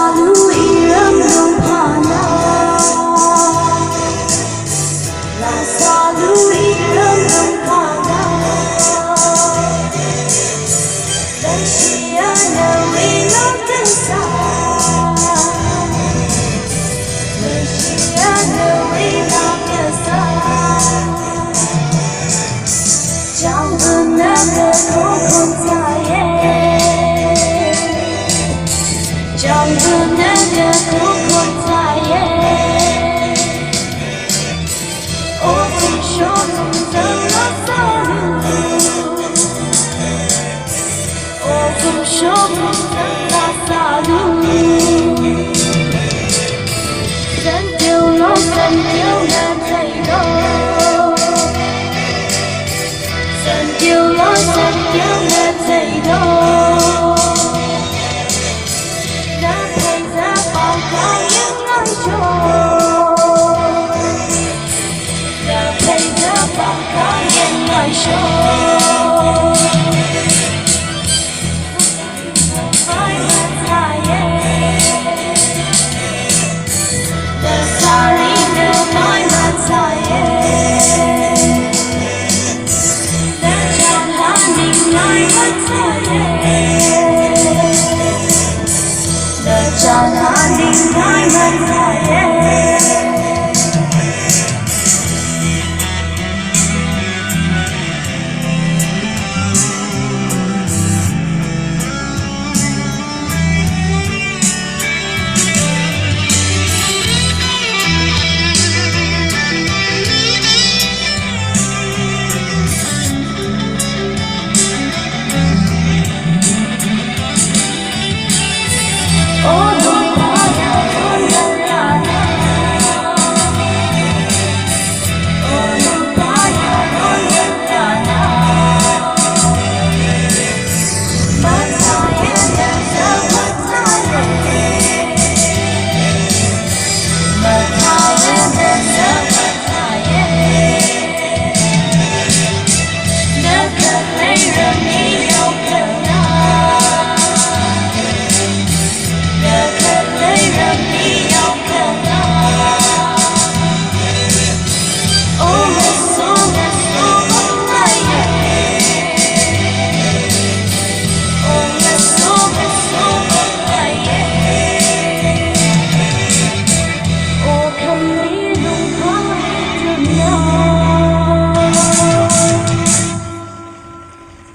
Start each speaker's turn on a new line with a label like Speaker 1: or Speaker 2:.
Speaker 1: selalu irama mana, la selalu irama mana, dan siapa wilayah besar, dan siapa wilayah besar, jangan pernah terlupakan saya. Jangan pernah terlupakan saya. Oh, syukur terasa dulu. Oh, syukur terasa dulu. Sentuh lo, sentuh lo, sentuh lo, sentuh lo. Jangan di